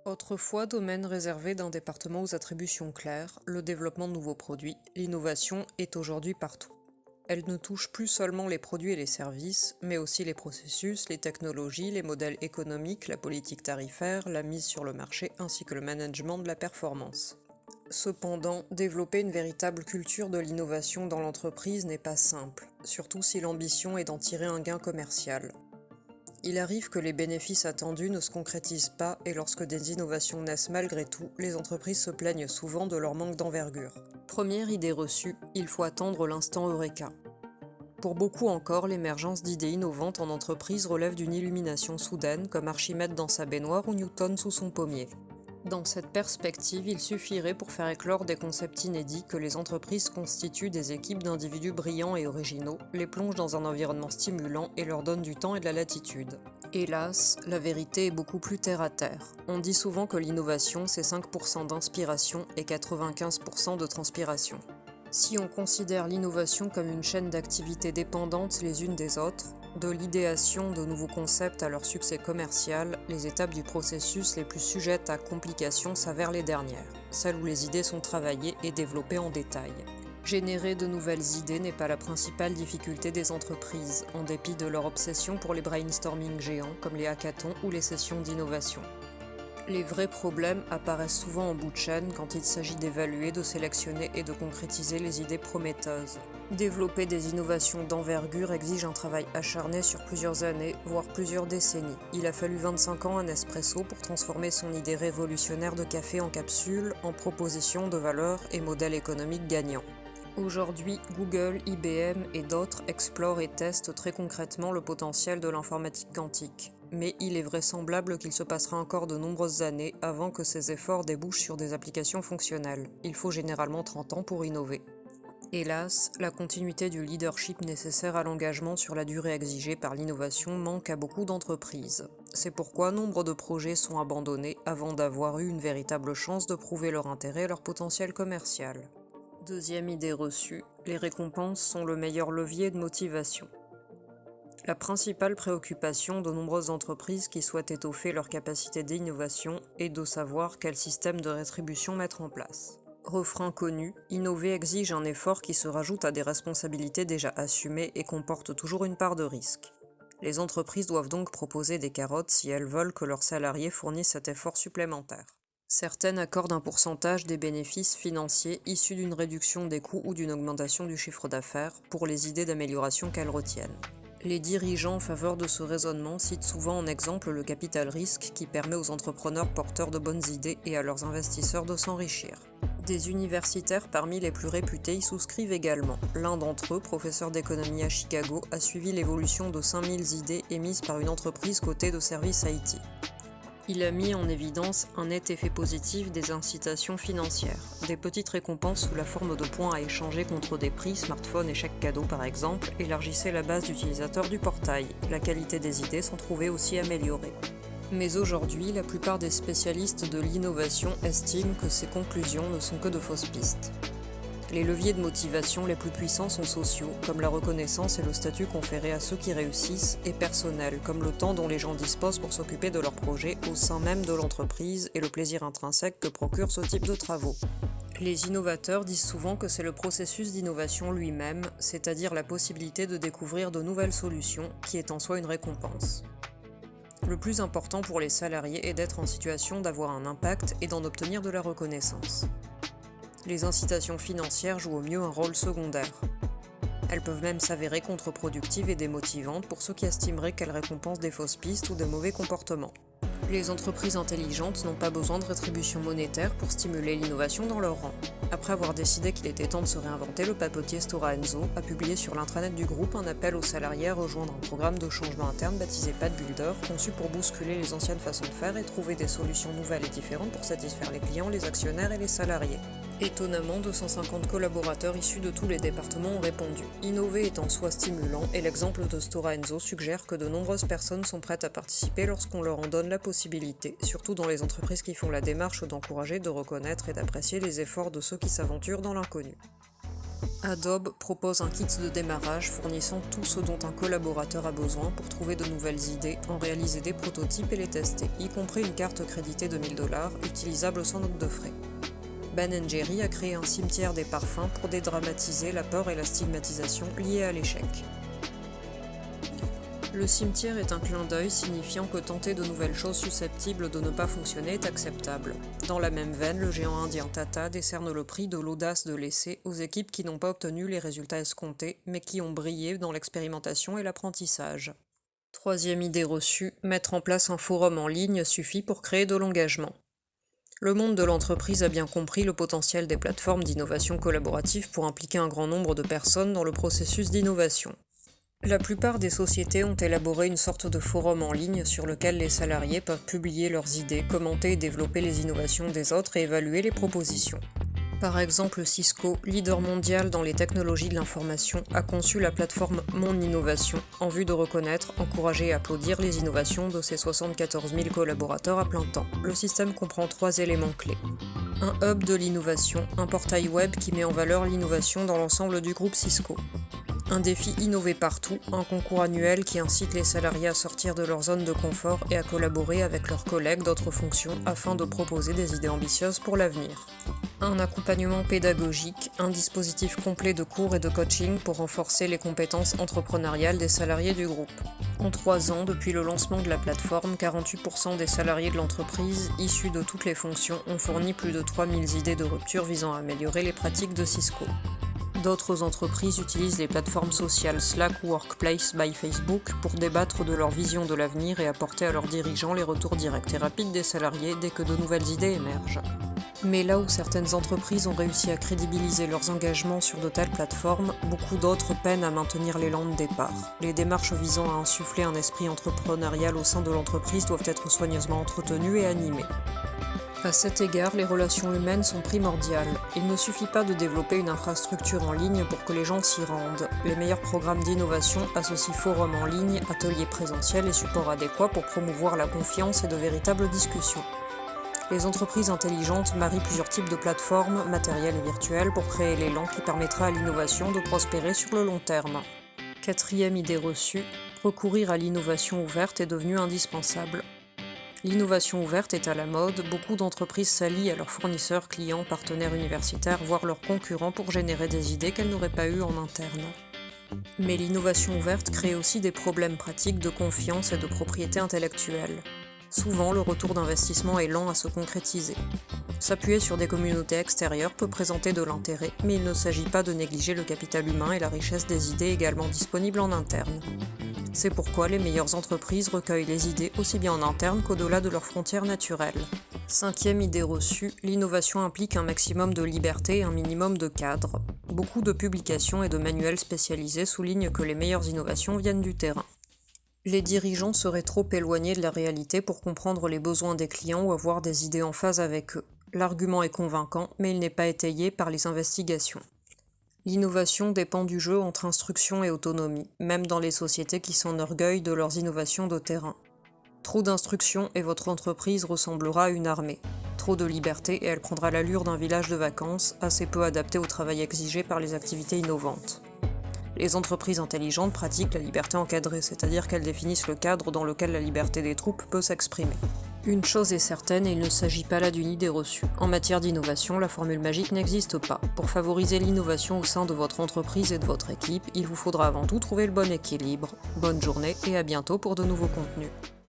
Autrefois domaine réservé d'un département aux attributions claires, le développement de nouveaux produits, l'innovation est aujourd'hui partout. Elle ne touche plus seulement les produits et les services, mais aussi les processus, les technologies, les modèles économiques, la politique tarifaire, la mise sur le marché ainsi que le management de la performance. Cependant, développer une véritable culture de l'innovation dans l'entreprise n'est pas simple, surtout si l'ambition est d'en tirer un gain commercial. Il arrive que les bénéfices attendus ne se concrétisent pas et lorsque des innovations naissent malgré tout, les entreprises se plaignent souvent de leur manque d'envergure. Première idée reçue, il faut attendre l'instant Eureka. Pour beaucoup encore, l'émergence d'idées innovantes en entreprise relève d'une illumination soudaine comme Archimède dans sa baignoire ou Newton sous son pommier. Dans cette perspective, il suffirait pour faire éclore des concepts inédits que les entreprises constituent des équipes d'individus brillants et originaux, les plongent dans un environnement stimulant et leur donnent du temps et de la latitude. Hélas, la vérité est beaucoup plus terre-à-terre. On dit souvent que l'innovation, c'est 5% d'inspiration et 95% de transpiration. Si on considère l'innovation comme une chaîne d'activités dépendantes les unes des autres, de l'idéation de nouveaux concepts à leur succès commercial, les étapes du processus les plus sujettes à complications s'avèrent les dernières, celles où les idées sont travaillées et développées en détail. Générer de nouvelles idées n'est pas la principale difficulté des entreprises, en dépit de leur obsession pour les brainstorming géants comme les hackathons ou les sessions d'innovation. Les vrais problèmes apparaissent souvent en bout de chaîne quand il s'agit d'évaluer, de sélectionner et de concrétiser les idées prometteuses. Développer des innovations d'envergure exige un travail acharné sur plusieurs années, voire plusieurs décennies. Il a fallu 25 ans à Nespresso pour transformer son idée révolutionnaire de café en capsule, en proposition de valeur et modèle économique gagnant. Aujourd'hui, Google, IBM et d'autres explorent et testent très concrètement le potentiel de l'informatique quantique. Mais il est vraisemblable qu'il se passera encore de nombreuses années avant que ces efforts débouchent sur des applications fonctionnelles. Il faut généralement 30 ans pour innover. Hélas, la continuité du leadership nécessaire à l'engagement sur la durée exigée par l'innovation manque à beaucoup d'entreprises. C'est pourquoi nombre de projets sont abandonnés avant d'avoir eu une véritable chance de prouver leur intérêt et leur potentiel commercial. Deuxième idée reçue, les récompenses sont le meilleur levier de motivation. La principale préoccupation de nombreuses entreprises qui souhaitent étoffer leur capacité d'innovation est de savoir quel système de rétribution mettre en place. Refrain connu, innover exige un effort qui se rajoute à des responsabilités déjà assumées et comporte toujours une part de risque. Les entreprises doivent donc proposer des carottes si elles veulent que leurs salariés fournissent cet effort supplémentaire. Certaines accordent un pourcentage des bénéfices financiers issus d'une réduction des coûts ou d'une augmentation du chiffre d'affaires pour les idées d'amélioration qu'elles retiennent. Les dirigeants en faveur de ce raisonnement citent souvent en exemple le capital risque qui permet aux entrepreneurs porteurs de bonnes idées et à leurs investisseurs de s'enrichir. Des universitaires parmi les plus réputés y souscrivent également. L'un d'entre eux, professeur d'économie à Chicago, a suivi l'évolution de 5000 idées émises par une entreprise cotée de services IT. Il a mis en évidence un net effet positif des incitations financières. Des petites récompenses sous la forme de points à échanger contre des prix, smartphones et chèques cadeaux par exemple, élargissaient la base d'utilisateurs du portail. La qualité des idées s'en trouvait aussi améliorée. Mais aujourd'hui, la plupart des spécialistes de l'innovation estiment que ces conclusions ne sont que de fausses pistes. Les leviers de motivation les plus puissants sont sociaux, comme la reconnaissance et le statut conféré à ceux qui réussissent, et personnels, comme le temps dont les gens disposent pour s'occuper de leurs projets au sein même de l'entreprise et le plaisir intrinsèque que procure ce type de travaux. Les innovateurs disent souvent que c'est le processus d'innovation lui-même, c'est-à-dire la possibilité de découvrir de nouvelles solutions, qui est en soi une récompense. Le plus important pour les salariés est d'être en situation d'avoir un impact et d'en obtenir de la reconnaissance. Les incitations financières jouent au mieux un rôle secondaire. Elles peuvent même s'avérer contre-productives et démotivantes pour ceux qui estimeraient qu'elles récompensent des fausses pistes ou des mauvais comportements. Les entreprises intelligentes n'ont pas besoin de rétribution monétaire pour stimuler l'innovation dans leur rang. Après avoir décidé qu'il était temps de se réinventer, le papetier Stora Enso a publié sur l'intranet du groupe un appel aux salariés à rejoindre un programme de changement interne baptisé Pad Builder, conçu pour bousculer les anciennes façons de faire et trouver des solutions nouvelles et différentes pour satisfaire les clients, les actionnaires et les salariés. Étonnamment, 250 collaborateurs issus de tous les départements ont répondu. Innover est en soi stimulant et l'exemple de Stora Enso suggère que de nombreuses personnes sont prêtes à participer lorsqu'on leur en donne la possibilité, surtout dans les entreprises qui font la démarche d'encourager, de reconnaître et d'apprécier les efforts de ceux qui s'aventurent dans l'inconnu. Adobe propose un kit de démarrage fournissant tout ce dont un collaborateur a besoin pour trouver de nouvelles idées, en réaliser des prototypes et les tester, y compris une carte créditée de 1000 $, utilisable sans note de frais. Ben & Jerry a créé un cimetière des parfums pour dédramatiser la peur et la stigmatisation liées à l'échec. Le cimetière est un clin d'œil signifiant que tenter de nouvelles choses susceptibles de ne pas fonctionner est acceptable. Dans la même veine, le géant indien Tata décerne le prix de l'audace de l'essai aux équipes qui n'ont pas obtenu les résultats escomptés, mais qui ont brillé dans l'expérimentation et l'apprentissage. Troisième idée reçue, mettre en place un forum en ligne suffit pour créer de l'engagement. Le monde de l'entreprise a bien compris le potentiel des plateformes d'innovation collaborative pour impliquer un grand nombre de personnes dans le processus d'innovation. La plupart des sociétés ont élaboré une sorte de forum en ligne sur lequel les salariés peuvent publier leurs idées, commenter et développer les innovations des autres et évaluer les propositions. Par exemple, Cisco, leader mondial dans les technologies de l'information, a conçu la plateforme Mon Innovation en vue de reconnaître, encourager et applaudir les innovations de ses 74 000 collaborateurs à plein temps. Le système comprend 3 éléments clés. Un hub de l'innovation, un portail web qui met en valeur l'innovation dans l'ensemble du groupe Cisco. Un défi innover partout, un concours annuel qui incite les salariés à sortir de leur zone de confort et à collaborer avec leurs collègues d'autres fonctions afin de proposer des idées ambitieuses pour l'avenir. Un accompagnement pédagogique, un dispositif complet de cours et de coaching pour renforcer les compétences entrepreneuriales des salariés du groupe. En 3 ans, depuis le lancement de la plateforme, 48% des salariés de l'entreprise, issus de toutes les fonctions, ont fourni plus de 3000 idées de rupture visant à améliorer les pratiques de Cisco. D'autres entreprises utilisent les plateformes sociales Slack ou Workplace by Facebook pour débattre de leur vision de l'avenir et apporter à leurs dirigeants les retours directs et rapides des salariés dès que de nouvelles idées émergent. Mais là où certaines entreprises ont réussi à crédibiliser leurs engagements sur de telles plateformes, beaucoup d'autres peinent à maintenir l'élan de départ. Les démarches visant à insuffler un esprit entrepreneurial au sein de l'entreprise doivent être soigneusement entretenues et animées. À cet égard, les relations humaines sont primordiales. Il ne suffit pas de développer une infrastructure en ligne pour que les gens s'y rendent. Les meilleurs programmes d'innovation associent forums en ligne, ateliers présentiels et supports adéquats pour promouvoir la confiance et de véritables discussions. Les entreprises intelligentes marient plusieurs types de plateformes, matérielles et virtuelles, pour créer l'élan qui permettra à l'innovation de prospérer sur le long terme. Quatrième idée reçue, recourir à l'innovation ouverte est devenu indispensable. L'innovation ouverte est à la mode, beaucoup d'entreprises s'allient à leurs fournisseurs, clients, partenaires universitaires, voire leurs concurrents pour générer des idées qu'elles n'auraient pas eues en interne. Mais l'innovation ouverte crée aussi des problèmes pratiques de confiance et de propriété intellectuelle. Souvent, le retour d'investissement est lent à se concrétiser. S'appuyer sur des communautés extérieures peut présenter de l'intérêt, mais il ne s'agit pas de négliger le capital humain et la richesse des idées également disponibles en interne. C'est pourquoi les meilleures entreprises recueillent les idées aussi bien en interne qu'au-delà de leurs frontières naturelles. Cinquième idée reçue, l'innovation implique un maximum de liberté et un minimum de cadre. Beaucoup de publications et de manuels spécialisés soulignent que les meilleures innovations viennent du terrain. Les dirigeants seraient trop éloignés de la réalité pour comprendre les besoins des clients ou avoir des idées en phase avec eux. L'argument est convaincant, mais il n'est pas étayé par les investigations. L'innovation dépend du jeu entre instruction et autonomie, même dans les sociétés qui s'enorgueillent de leurs innovations de terrain. Trop d'instruction et votre entreprise ressemblera à une armée. Trop de liberté et elle prendra l'allure d'un village de vacances, assez peu adapté au travail exigé par les activités innovantes. Les entreprises intelligentes pratiquent la liberté encadrée, c'est-à-dire qu'elles définissent le cadre dans lequel la liberté des troupes peut s'exprimer. Une chose est certaine et il ne s'agit pas là d'une idée reçue. En matière d'innovation, la formule magique n'existe pas. Pour favoriser l'innovation au sein de votre entreprise et de votre équipe, il vous faudra avant tout trouver le bon équilibre. Bonne journée et à bientôt pour de nouveaux contenus.